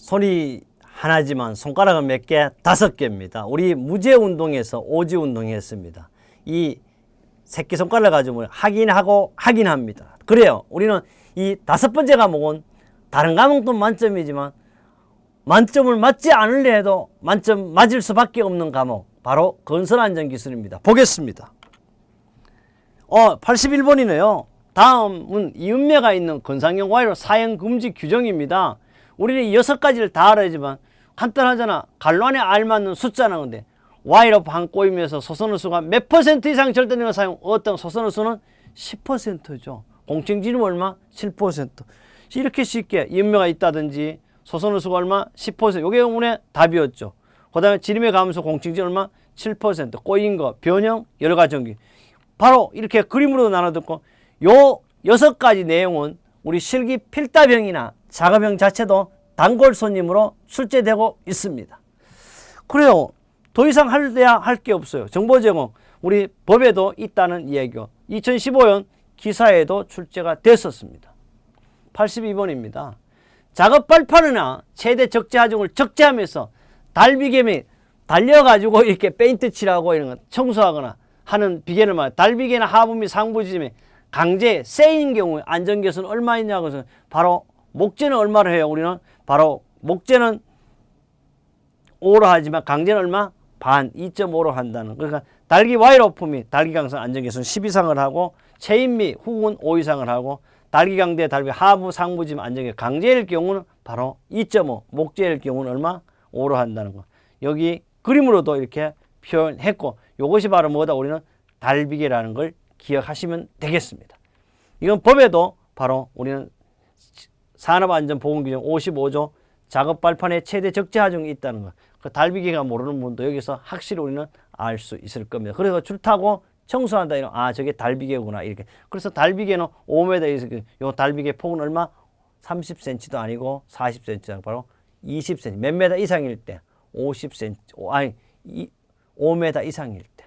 손이 하나지만 손가락은 몇 개? 5개입니다. 우리 무제운동에서 오지운동 했습니다. 이 새끼손가락 가지고 확인하고 확인합니다. 그래요. 우리는 이 5번째 과목은 다른 과목도 만점이지만 만점을 맞지 않으려 해도 만점 맞을 수밖에 없는 과목, 바로 건설안전기술입니다. 보겠습니다. 81번이네요. 다음은 이음매가 있는 건상용 와이로 사용 금지 규정입니다. 우리는 6가지를 다 알아야지만 간단하잖아. 갈로 안에 알맞는 숫자는 건데 와이로 한 꼬임에서 소선의 수가 몇 % 이상 절대적인 사용, 어떤 소선의 수는 10%죠. 공칭지름 얼마? 7%. 이렇게 쉽게 이음매가 있다든지 소선의 수가 얼마? 10%. 요게 오늘 답이었죠. 그 다음에 지름의 감소 공칭지름 얼마? 7%. 꼬인 거, 변형, 여러 가지 전기. 바로 이렇게 그림으로 나눠 듣고 요 6가지 내용은 우리 실기 필답형이나 작업형 자체도 단골 손님으로 출제되고 있습니다. 그래요. 더 이상 할 게 없어요. 정보 제공 우리 법에도 있다는 이야기고 2015년 기사에도 출제가 됐었습니다. 82번입니다. 작업 발판이나 최대 적재 하중을 적재하면서 달비개 및 달려가지고 이렇게 페인트 칠하고 이런 거 청소하거나 하는 비계를 말해 달비계나 하부 및 상부 지점에 강제 세인 경우에 안전계수는 얼마 있냐고 해서 바로 목재는 얼마를 해요? 우리는 바로 목재는 5로 하지만 강제는 얼마? 반 2.5로 한다는. 그러니까 달기 와이로프 및 달기 강선 안전계수는 10 이상을 하고 체인 및 훅은 5 이상을 하고 달기 강대 달비 하부 상부 지점 안전계 강제일 경우는 바로 2.5 목재일 경우는 얼마? 5로 한다는 거. 여기 그림으로도 이렇게 표현했고 이것이 바로 뭐다? 우리는 달비계라는 걸 기억하시면 되겠습니다. 이건 법에도 바로 우리는 산업안전보건규정 55조 작업 발판에 최대 적재 하중이 있다는 거. 그 달비계가 모르는 분도 여기서 확실히 우리는 알 수 있을 겁니다. 그래서 줄 타고 청소한다 이런 저게 달비계구나 이렇게. 그래서 달비계는 5m 이상 요 달비계 폭은 얼마? 30cm도 아니고 40cm 바로 20cm 몇 m 이상일 때 50cm 5m 이상일 때.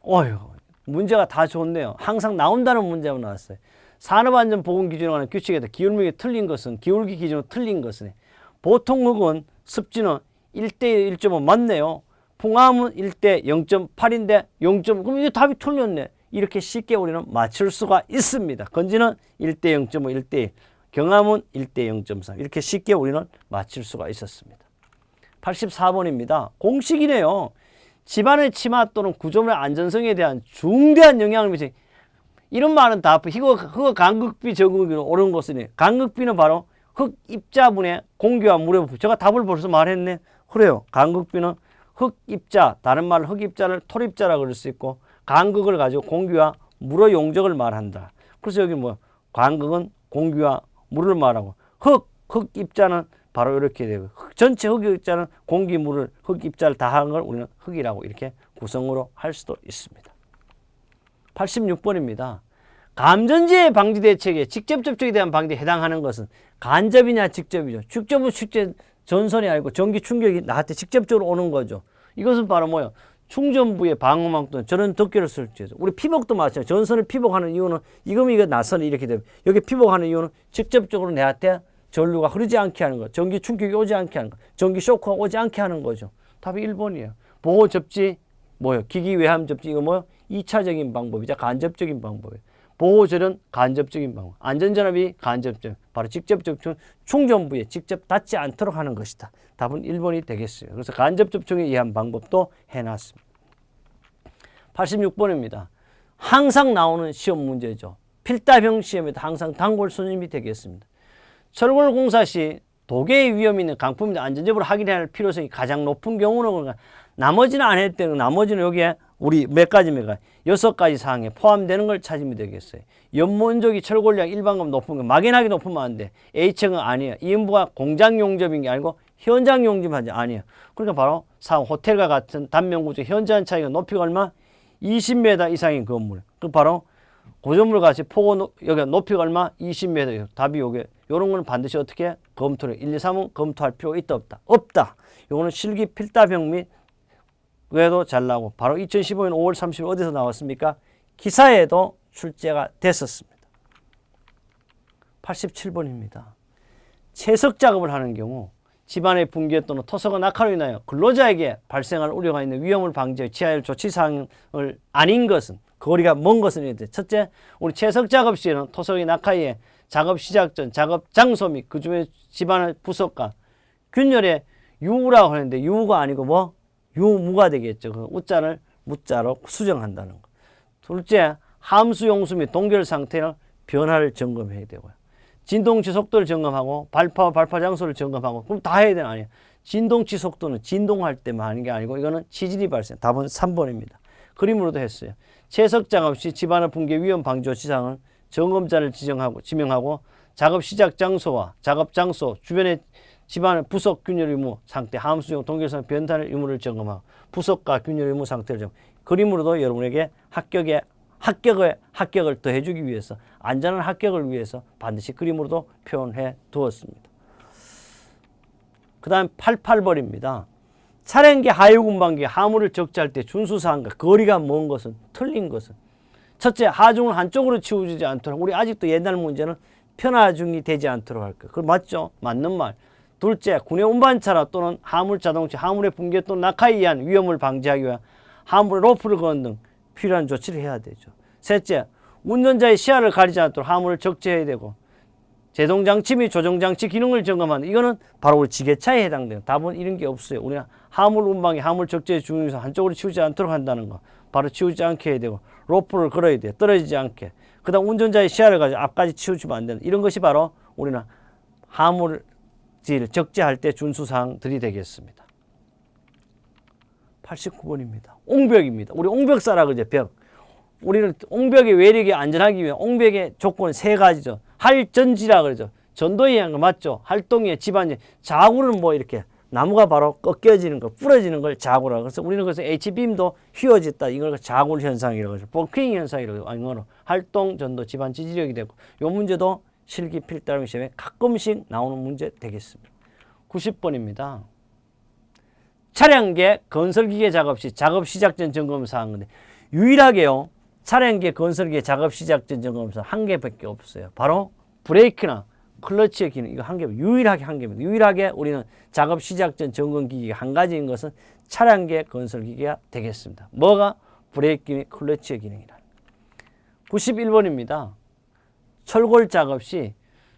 어휴, 문제가 다 좋네요. 항상 나온다는 문제만 나왔어요. 산업안전보건기준에 관한 규칙에서 기울기가 틀린 것은, 기울기 기준으로 틀린 것은, 보통 흙은 습지는 1대 1.5 맞네요. 풍암은 1대 0.8인데 0.5, 그럼 이게 답이 틀렸네. 이렇게 쉽게 우리는 맞출 수가 있습니다. 건지는 1대 0.5, 1대 1, 경암은 1대 0.3 이렇게 쉽게 우리는 맞출 수가 있었습니다. 84번입니다. 공식이네요. 집안의 치마 또는 구조물의 안전성에 대한 중대한 영향을 미치. 이런 말은 다 흙 간극비 적응비는 옳은 것이네. 간극비는 바로 흙 입자분의 공기와 물의 부피. 제가 답을 벌써 말했네. 그래요. 간극비는 흙 입자, 다른 말로 흙 입자를 토 입자라고 그럴 수 있고 간극을 가지고 공기와 물의 용적을 말한다. 그래서 여기 뭐 간극은 공기와 물을 말하고 흙 입자는 바로 이렇게 되고 전체 흙 입자는 공기, 물을 흙 입자를 다한 걸 우리는 흙이라고 이렇게 구성으로 할 수도 있습니다. 86번입니다. 감전지의 방지 대책에 직접 접촉에 대한 방지에 해당하는 것은 간접이냐 직접이죠. 직접은 실제 전선이 아니고 전기 충격이 나한테 직접적으로 오는 거죠. 이것은 바로 뭐예요? 충전부의 방어막 또는 저런 덮개를 설치해서 우리 피복도 마찬가지예요. 전선을 피복하는 이유는 이거 나선이 이렇게 되면 여기 피복하는 이유는 직접적으로 내한테 전류가 흐르지 않게 하는 거, 전기 충격이 오지 않게 하는 거, 전기 쇼크가 오지 않게 하는 거죠. 답이 1번이에요. 보호 접지 뭐예요? 기기 외함 접지 이거 뭐예요? 2차적인 방법이자 간접적인 방법이에요. 보호절은 간접적인 방법, 안전전압이 간접적, 바로 직접 접촉은 충전부에 직접 닿지 않도록 하는 것이다. 답은 1번이 되겠어요. 그래서 간접 접촉에 의한 방법도 해놨습니다. 86번입니다. 항상 나오는 시험 문제죠. 필답형 시험에도 항상 단골 손님이 되겠습니다. 철골 공사 시 도개의 위험이 있는 강품이나 안전 여부를 확인해야 할 필요성이 가장 높은 경우는 나머지는 안 했을 때는 나머지는 여기에 우리 몇 가지 6가지 사항에 포함되는 걸 찾으면 되겠어요. 연문적이 철골량 일반급 높은 거 막연하게 높으면 안 돼. H층은 아니에요. 이음부가 공장 용접인 게 아니고 현장 용접하지 아니에요. 그러니까 바로 호텔과 같은 단면구조 현저한 차이가 높이가 얼마? 20m 이상인 건물. 그 바로 고전물 같이 폭은 여기 높이가 얼마? 20m. 답이 요게 요런 거는 반드시 어떻게 검토를 1, 2, 3은 검토할 필요가 있다 없다. 없다. 요거는 실기 필답형 및 외에도 잘 나오고 바로 2015년 5월 30일 어디서 나왔습니까? 기사에도 출제가 됐었습니다. 87번입니다. 채석 작업을 하는 경우 집안의 붕괴 또는 토사가 낙하로 인하여 근로자에게 발생할 우려가 있는 위험을 방지해 취해야 할 조치사항을 아닌 것은, 거리가 먼 것은 이렇듯. 첫째, 우리 채석 작업 시에는 토석이 낙하에 작업 시작 전 작업 장소 및 그 주변 집안의 부속과 균열의 유우라고 하는데, 유우가 아니고 뭐 유무가 되겠죠. 그 우자를 무자로 수정한다는 거. 둘째, 함수 용수 및 동결 상태는 변화를 점검해야 되고요. 진동치 속도를 점검하고 발파와 발파 장소를 점검하고, 그럼 다 해야 되는 거 아니에요. 진동치 속도는 진동할 때만 하는 게 아니고 이거는 지진이 발생. 답은 3번입니다. 그림으로도 했어요. 채석 작업 시 집안의 붕괴 위험 방지 조치사항은 점검자를 지명하고 작업 시작 장소와 작업 장소 주변의 집안의 부속 균열 유무 상태, 함수용 동결상 변달 유무를 점검하고 부속과 균열 유무 상태를 점검. 그림으로도 여러분에게 합격을 더해주기 위해서, 안전한 합격을 위해서 반드시 그림으로도 표현해 두었습니다. 그 다음 88번입니다. 차량계 하유군방기 하물을 적재할 때 준수사항과 거리가 먼 것은, 틀린 것은. 첫째, 하중을 한쪽으로 치우지 않도록. 우리 아직도 옛날 문제는 편하중이 되지 않도록 할 거예요. 그거 맞죠? 맞는 말. 둘째, 군의 운반차나 또는 하물 자동차, 하물의 붕괴 또는 낙하에 의한 위험을 방지하기 위해 하물에 로프를 거는 등 필요한 조치를 해야 되죠. 셋째, 운전자의 시야를 가리지 않도록 하물을 적재해야 되고, 제동장치 및 조정장치 기능을 점검하는, 이거는 바로 우리 지게차에 해당돼요. 답은 이런 게 없어요. 우리는 하물 운방에 하물 적재 중에서 한쪽으로 치우지 않도록 한다는 거, 바로 치우지 않게 해야 되고, 로프를 걸어야 돼요. 떨어지지 않게. 그 다음 운전자의 시야를 가지고 앞까지 치우치면 안 되는, 이런 것이 바로 우리는 하물을 적재할 때 준수사항들이 되겠습니다. 89번입니다. 옹벽입니다. 우리 옹벽사라 그러죠. 벽. 우리는 옹벽의 외력이 안전하기 위해 옹벽의 조건 세 가지죠. 할전지라 그러죠. 전도에 의한 거 맞죠? 활동의 집안이, 자구는 뭐 이렇게 나무가 바로 꺾여지는 거, 부러지는 걸 자구라고. 그래서 우리는 그래서 H빔도 휘어졌다, 이걸 자구 현상이라고 하죠. 벙킹 현상이라고 하죠. 활동, 전도, 집안 지지력이 되고, 이 문제도 실기 필다름 시험에 가끔씩 나오는 문제 되겠습니다. 90번입니다. 차량계 건설기계 작업 시 작업 시작 전 점검 사항인데, 유일하게요, 차량계 건설기계 작업 시작 전 점검 사항 한 개밖에 없어요. 바로 브레이크나 클러치의 기능, 이거 한 개, 유일하게 한 개입니다. 유일하게 우리는 작업 시작 전 점검 기기가 한 가지인 것은 차량계 건설기계가 되겠습니다. 뭐가? 브레이크 및 클러치의 기능이라. 91번입니다. 철골 작업 시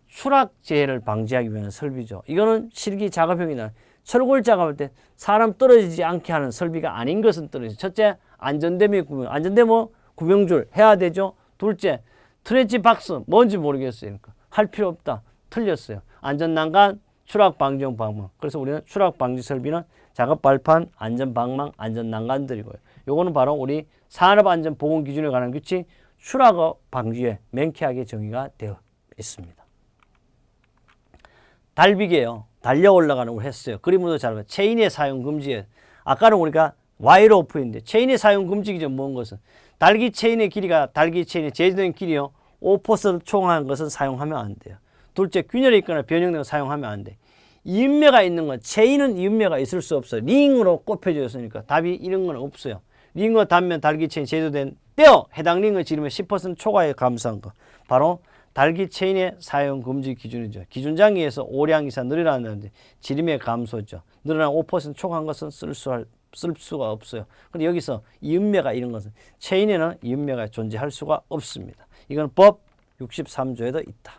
추락 재해를 방지하기 위한 설비죠. 이거는 실기 작업형이나 철골 작업할 때 사람 떨어지지 않게 하는 설비가 아닌 것은 떨어지죠. 첫째, 안전대 및 구명. 안전대 뭐 구명줄 해야 되죠. 둘째, 트레치 박스 뭔지 모르겠어요. 그러니까 할 필요 없다. 틀렸어요. 안전난간, 추락 방지용 방망. 그래서 우리는 추락 방지 설비는 작업 발판, 안전 방망, 안전 난간들이고요. 요거는 바로 우리 산업안전보건 기준에 관한 규칙 추락 방지에 명쾌하게 정의가 되어 있습니다. 달비계요. 달려 올라가는 걸 했어요. 그림으로도 잘 보면 체인의 사용 금지에, 아까는 우리가 와이어 오프인데 체인의 사용 금지 기준 뭔 것은, 달기 체인의 길이가 달기 체인의 제조된 길이요 5%를 초과한 것은 사용하면 안 돼요. 둘째, 균열이 있거나 변형된 거 사용하면 안 돼. 이음매가 있는 건, 체인은 이음매가 있을 수 없어요. 링으로 꼽혀져 있으니까 답이 이런 건 없어요. 링과 단면 달기 체인 제조된 떼어 해당 링을 지르면 10% 초과에 감소한 거, 바로 달기 체인의 사용 금지 기준이죠. 기준장애에서 오량 이상 늘어난다는데 지름의 감소죠. 늘어난 5% 초과한 것은 쓸 수가 없어요. 근데 여기서 이음매가 이런 것은, 체인에는 이음매가 존재할 수가 없습니다. 이건 법 63조에도 있다.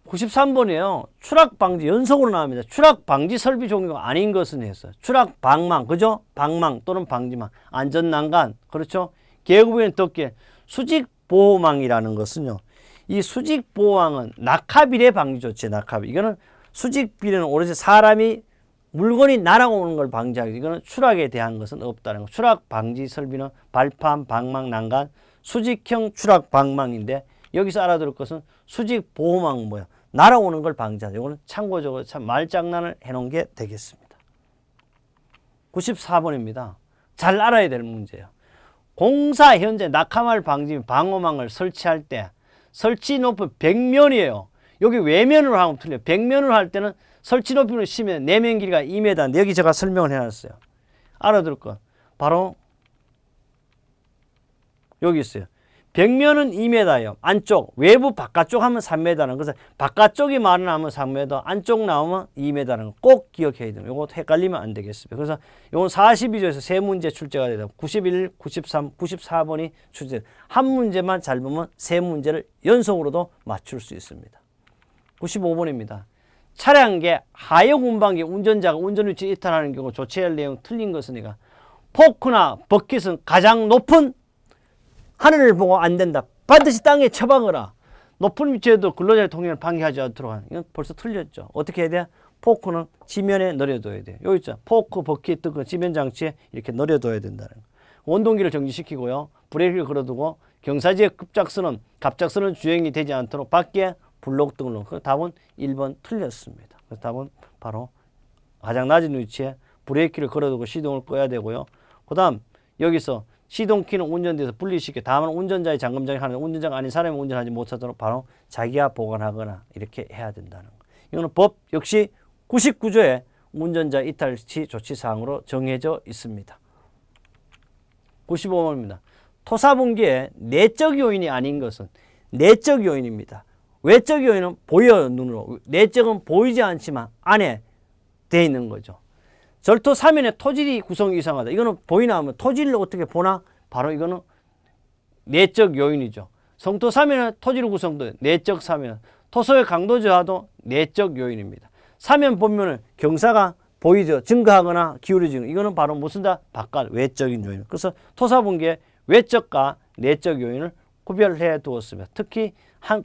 93번이에요. 추락 방지 연속으로 나옵니다. 추락 방지 설비 종류가 아닌 것은 해서 추락 방망, 그죠? 방망 또는 방지망, 안전 난간, 그렇죠? 계급에는 덮개, 수직 보호망이라는 것은요, 이 수직 보호망은 낙하비례 방지 조치, 낙하비. 이거는 수직 비례는 오로지 사람이 물건이 날아오는 걸 방지하기, 이거는 추락에 대한 것은 없다는 거. 추락 방지 설비는 발판, 방망, 난간, 수직형 추락 방망인데, 여기서 알아둘 것은 수직 보호망은 뭐야? 날아오는 걸 방지하죠. 이거는 참고적으로 참 말장난을 해놓은 게 되겠습니다. 94번입니다. 잘 알아야 될 문제예요. 공사 현재 낙하말 방지 방호망을 설치할 때 설치 높이 100면이에요. 여기 외면으로 하면 틀려요. 100면으로 할 때는 설치 높이로 치면 내면 길이가 2m인데 여기 제가 설명을 해놨어요. 알아둘 것 바로 여기 있어요. 벽면은 2m요. 안쪽, 외부 바깥쪽 하면 3m는. 그래서 바깥쪽이 말은 하면 3m, 안쪽 나오면 2m는 꼭 기억해야 됩니다. 이거 헷갈리면 안 되겠습니다. 그래서 이건 42조에서 세 문제 출제가 되다. 91, 93, 94번이 출제. 한 문제만 잘 보면 세 문제를 연속으로도 맞출 수 있습니다. 95번입니다. 차량계 하역 운반기 운전자가 운전위치 이탈하는 경우 조치할 내용 틀린 것이니까 포크나 버킷은 가장 높은 하늘을 보고 안 된다. 반드시 땅에 처박으라. 높은 위치에도 근로자의 통행을 방해하지 않도록 하는. 이건 벌써 틀렸죠. 어떻게 해야 돼? 포크는 지면에 내려둬야 돼. 여기 있죠. 포크, 버킷 등 지면 장치에 이렇게 내려둬야 된다는 거. 원동기를 정지시키고요. 브레이크를 걸어두고 경사지의 갑작스러운 주행이 되지 않도록 밖에 블록 등으로. 그 답은 1번 틀렸습니다. 그래서 답은 바로 가장 낮은 위치에 브레이크를 걸어두고 시동을 꺼야 되고요. 그 다음 여기서 시동키는 운전대에서 분리시켜 다음은 운전자의 잠금장에 하는 운전자가 아닌 사람이 운전하지 못하도록 바로 자기가 보관하거나 이렇게 해야 된다는 거. 이거는 법 역시 99조에 운전자 이탈시 조치사항으로 정해져 있습니다. 95번입니다. 토사분기에 내적 요인이 아닌 것은 내적 요인입니다. 외적 요인은 보여 눈으로. 내적은 보이지 않지만 안에 돼 있는 거죠. 절토 사면의 토질이 구성이 이상하다. 이거는 보이나 하면 토질을 어떻게 보나? 바로 이거는 내적 요인이죠. 성토 사면의 토질 구성도 내적 사면, 토소의 강도 저하도 내적 요인입니다. 사면 보면은 경사가 보이죠. 증가하거나 기울어지는 이거는 바로 무슨다? 바깥 외적인 요인. 그래서 토사분기의 외적과 내적 요인을 구별해 두었습니다. 특히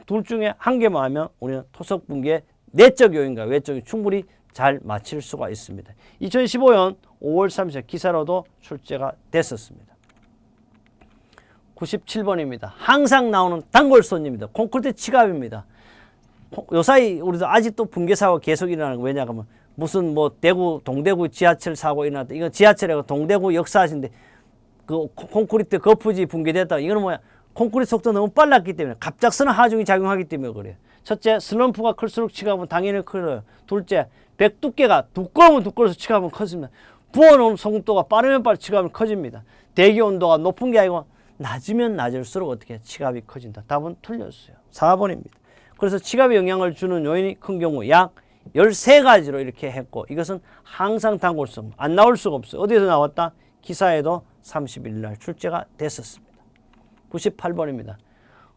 둘 중에 한 개만 하면 우리는 토석분기의 내적 요인과 외적인 충분히 잘 맞힐 수가 있습니다. 2015년 5월 30일 기사로도 출제가 됐었습니다. 97번입니다. 항상 나오는 단골손입니다. 콘크리트 치갑입니다. 요사이 우리도 아직도 붕괴 사고가 계속 일어나는 거 왜냐하면 무슨 뭐 동대구 지하철 사고 일어났다. 이건 지하철이고 동대구 역사하신데 그 콘크리트 거푸지 붕괴됐다. 이거는 뭐야? 콘크리트 속도 너무 빨랐기 때문에 갑작스러운 하중이 작용하기 때문에 그래요. 첫째, 슬럼프가 클수록 치갑은 당연히 커요. 둘째, 백 두께가 두꺼우면 두꺼워서 치갑은 커집니다. 부어놓은 속도가 빠르면 빠르 치갑은 커집니다. 대기 온도가 높은 게 아니고 낮으면 낮을수록 어떻게 치갑이 커진다. 답은 틀렸어요. 4번입니다. 그래서 치갑에 영향을 주는 요인이 큰 경우 약 13가지로 이렇게 했고 이것은 항상 단골성 안 나올 수가 없어요. 어디에서 나왔다? 기사에도 30일 날 출제가 됐었습니다. 98번입니다.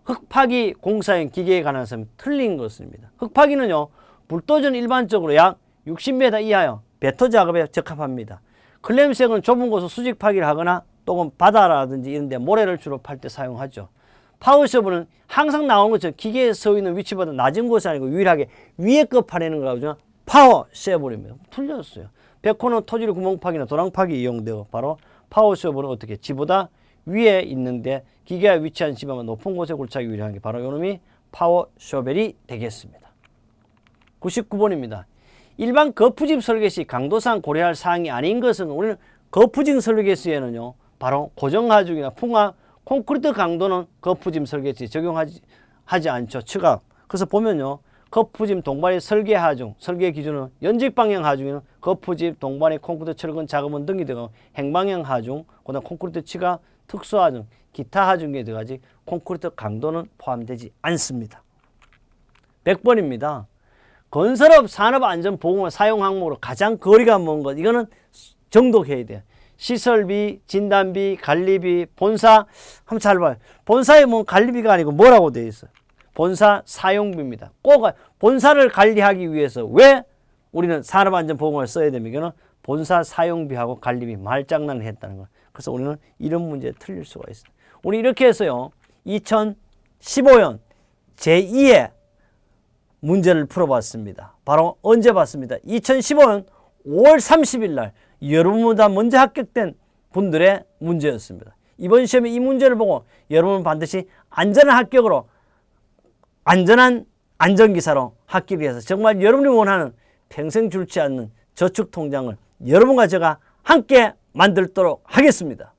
흙파기 공사용 기계에 관한 것은 틀린 것입니다. 흙파기는요. 불도저는 일반적으로 약 60m 이하여 배터 작업에 적합합니다. 클램색은 좁은 곳을 수직 파기를 하거나 또는 바다라든지 이런 데 모래를 주로 팔 때 사용하죠. 파워셔버는 항상 나오는 것처럼 기계에 서 있는 위치보다 낮은 곳이 아니고 유일하게 위에 거 파내는 거라고 파워셔버입니다. 틀렸어요. 백호는 토질 구멍 파기나 도랑 파기 이용되고 바로 파워셔버는 어떻게 지보다 위에 있는데 기계가 위치한 집하면 높은 곳에 굴착이 유리한 게 바로 이놈이 파워쇼벨이 되겠습니다. 99번입니다. 일반 거푸집 설계 시 강도상 고려할 사항이 아닌 것은 우리는 거푸집 설계 시에는요. 바로 고정하중이나 풍화, 콘크리트 강도는 거푸집 설계 시 적용하지 않죠. 측압. 그래서 보면요. 거푸집 동반의 설계 하중, 설계 기준은 연직 방향 하중에는 거푸집 동반의 콘크리트 철근 작업은 등이 되고 행방향 하중, 그다음 콘크리트 치가 특수 하중, 기타 하중에 들어가지 콘크리트 강도는 포함되지 않습니다. 100번입니다. 건설업 산업안전보건을 사용 항목으로 가장 거리가 먼 것 이거는 정독해야 돼요. 시설비, 진단비, 관리비, 본사 한번 잘 봐요. 본사에 뭐 관리비가 아니고 뭐라고 되어 있어요? 본사 사용비입니다. 꼭 본사를 관리하기 위해서 왜 우리는 산업안전보건을 써야 됩니까? 이거는 본사 사용비하고 관리비 말장난을 했다는 거예요. 그래서 우리는 이런 문제에 틀릴 수가 있어요. 우리 이렇게 해서요. 2015년 제2의 문제를 풀어봤습니다. 바로 언제 봤습니다? 2015년 5월 30일 날 여러분보다 먼저 합격된 분들의 문제였습니다. 이번 시험에 이 문제를 보고 여러분은 반드시 안전한 합격으로 안전한 안전기사로 합격을 해서 정말 여러분이 원하는 평생 줄지 않는 저축통장을 여러분과 제가 함께 만들도록 하겠습니다.